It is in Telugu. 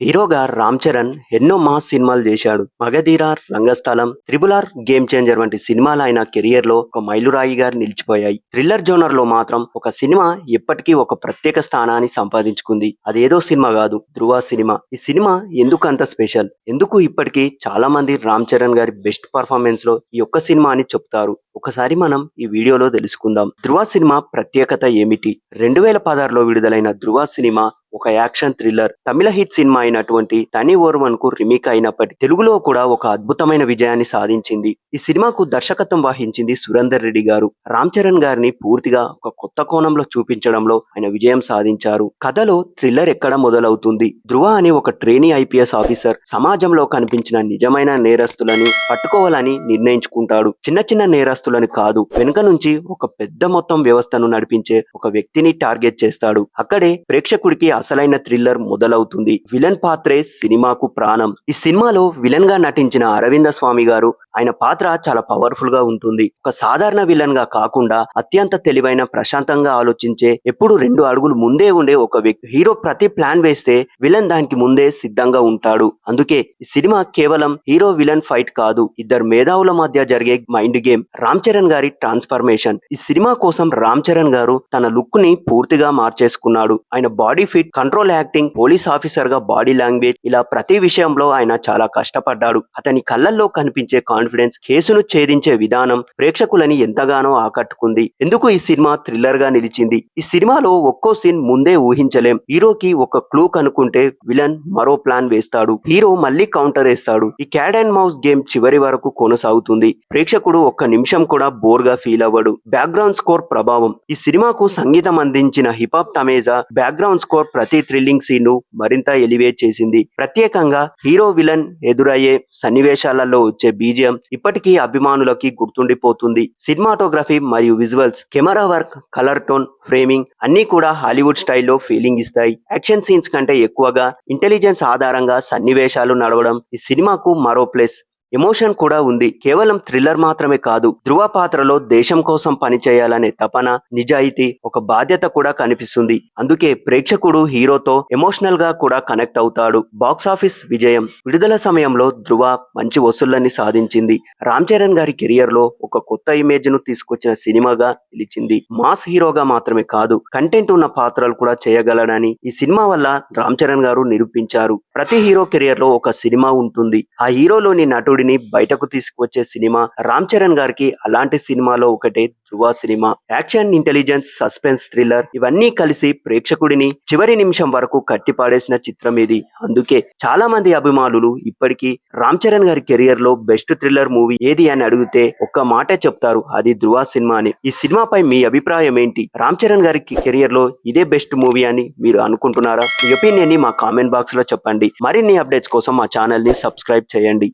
హీరోగా రామ్ చరణ్ ఎన్నో మాస్ సినిమాలు చేశాడు. మగధీర, రంగస్థలం, త్రిబుల్ ఆర్, గేమ్ చేంజర్ వంటి సినిమాలు ఆయన కెరియర్ లో ఒక మైలురాయిగా నిలిచిపోయాయి. థ్రిల్లర్ జోనర్ లో మాత్రం ఒక సినిమా ఎప్పటికీ ఒక ప్రత్యేక స్థానాన్ని సంపాదించుకుంది. అదేదో సినిమా కాదు, ధృవ సినిమా. ఈ సినిమా ఎందుకు అంత స్పెషల్? ఎందుకు ఇప్పటికీ చాలా మంది రామ్ చరణ్ గారి బెస్ట్ పర్ఫార్మెన్స్ లో ఈ ఒక్క సినిమా అని చెప్తారు? ఒకసారి మనం ఈ వీడియోలో తెలుసుకుందాం. ధృవ సినిమా ప్రత్యేకత ఏమిటి? 2016లో విడుదలైన ధృవ సినిమా ఒక యాక్షన్ థ్రిల్లర్. తమిళ హిట్ సినిమా అయినటువంటి తని ఓర్వన్ కు రీమేక్ అయినప్పటి తెలుగులో కూడా ఒక అద్భుతమైన విజయాన్ని సాధించింది. ఈ సినిమాకు దర్శకత్వం వహించింది సురేందర్ రెడ్డి గారు. రామ్ చరణ్ గారిని పూర్తిగా ఒక కొత్త కోణంలో చూపించడంలో ఆయన విజయం సాధించారు. కథలో థ్రిల్లర్ ఎక్కడ మొదలవుతుంది? ధృవ అని ఒక ట్రైనీ ఐపీఎస్ ఆఫీసర్ సమాజంలో కనిపించిన నిజమైన నేరస్తులని పట్టుకోవాలని నిర్ణయించుకుంటాడు. చిన్న చిన్న నేరస్తులని కాదు, వెనుక నుంచి ఒక పెద్ద మొత్తం వ్యవస్థను నడిపించే ఒక వ్యక్తిని టార్గెట్ చేస్తాడు. అక్కడే ప్రేక్షకుడికి అసలైన థ్రిల్లర్ మొదలవుతుంది. విలన్ పాత్రే సినిమాకు ప్రాణం. ఈ సినిమాలో విలన్ గా నటించిన అరవింద స్వామి గారు, ఆయన పాత్ర చాలా పవర్ఫుల్ గా ఉంటుంది. ఒక సాధారణ విలన్ గా కాకుండా అత్యంత తెలివైన, ప్రశాంతంగా ఆలోచించే, ఎప్పుడు 2 అడుగులు ముందే ఉండే ఒక వ్యక్తి. హీరో ప్రతి ప్లాన్ వేస్తే విలన్ దానికి ముందే సిద్ధంగా ఉంటాడు. అందుకే ఈ సినిమా కేవలం హీరో విలన్ ఫైట్ కాదు, ఇద్దరు మేధావుల మధ్య జరిగే మైండ్ గేమ్. రామ్ చరణ్ గారి ట్రాన్స్ఫర్మేషన్. ఈ సినిమా కోసం రామ్ చరణ్ గారు తన లుక్ ని పూర్తిగా మార్చేసుకున్నాడు. ఆయన body fit, control acting, police officer గా బాడీ లాంగ్వేజ్, ఇలా ప్రతి విషయంలో ఆయన చాలా కష్టపడ్డాడు. అతని కళ్ళల్లో కనిపించే కాన్ఫిడెన్స్, కేసును ఛేదించే విధానం ప్రేక్షకులని ఎంతగానో ఆకట్టుకుంది. ఎందుకు ఈ సినిమా థ్రిల్లర్ గా నిలిచింది? ఈ సినిమాలో ఒక్కో సీన్ ముందే ఊహించలేం. హీరోకి ఒక క్లూ కనుక్కుంటే విలన్ మరో ప్లాన్ వేస్తాడు. హీరో మళ్ళీ కౌంటర్ వేస్తాడు. ఈ క్యాట్ అండ్ మౌస్ గేమ్ చివరి వరకు కొనసాగుతుంది. ప్రేక్షకుడు ఒక్క నిమిషం కూడా బోర్ గా ఫీల్ అవ్వడు. బ్యాక్గ్రౌండ్ స్కోర్ ప్రభావం. ఈ సినిమాకు సంగీతం అందించిన హిప్ హాప్ తమేజా బ్యాక్గ్రౌండ్ స్కోర్ ప్రతి థ్రిల్లింగ్ సీన్ ను మరింత ఎలివేట్ చేసింది. ప్రత్యేకంగా హీరో విలన్ ఎదురయ్యే సన్నివేశాలలో వచ్చే బీజిఎం ఇప్పటికీ అభిమానులకి గుర్తుండిపోతుంది. సినిమాటోగ్రఫీ మరియు visuals, camera work, colour tone, framing అన్ని కూడా హాలీవుడ్ స్టైల్లో ఫీలింగ్ ఇస్తాయి. యాక్షన్ సీన్స్ కంటే ఎక్కువగా ఇంటెలిజెన్స్ ఆధారంగా సన్నివేశాలు నడవడం ఈ సినిమాకు మరో ప్లస్. ఎమోషన్ కూడా ఉంది. కేవలం థ్రిల్లర్ మాత్రమే కాదు, ధృవ పాత్రలో దేశం కోసం పనిచేయాలనే తపన, నిజాయితీ, ఒక బాధ్యత కూడా కనిపిస్తుంది. అందుకే ప్రేక్షకుడు హీరోతో ఎమోషనల్ గా కూడా కనెక్ట్ అవుతాడు. బాక్స్ ఆఫీస్ విజయం. విడుదల సమయంలో ధృవ మంచి వసూళ్లని సాధించింది. రామ్ చరణ్ గారి కెరియర్ లో ఒక కొత్త ఇమేజ్ ను తీసుకొచ్చిన సినిమాగా నిలిచింది. మాస్ హీరోగా మాత్రమే కాదు, కంటెంట్ ఉన్న పాత్రలు కూడా చేయగలడని ఈ సినిమా వల్ల రామ్ చరణ్ గారు నిరూపించారు. ప్రతి హీరో కెరియర్ లో ఒక సినిమా ఉంటుంది. ఆ హీరోలోని నటుడిని బయటకు తీసుకువచ్చే సినిమా రామ్ చరణ్ గారికి అలాంటి సినిమాలో ఒకటే Dhruva cinema. Action, intelligence, suspense, thriller ఇవన్నీ కలిసి ప్రేక్షకుడిని చివరి నిమిషం వరకు కట్టిపాడేసిన చిత్రం ఇది. అందుకే చాలా మంది అభిమానులు ఇప్పటికీ రామ్ చరణ్ గారి కెరియర్ లో బెస్ట్ థ్రిల్లర్ మూవీ ఏది అని అడిగితే ఒక్క మాటే చెప్తారు, అది ధృవ సినిమా అని. ఈ సినిమాపై మీ అభిప్రాయం ఏంటి? రామ్ చరణ్ గారి కెరియర్ లో ఇదే బెస్ట్ మూవీ అని మీరు అనుకుంటున్నారా? మీ ఒపీనియన్ ని మా కామెంట్ బాక్స్ లో చెప్పండి. మరిన్ని అప్డేట్స్ కోసం మా ఛానల్ ని సబ్స్క్రైబ్ చేయండి.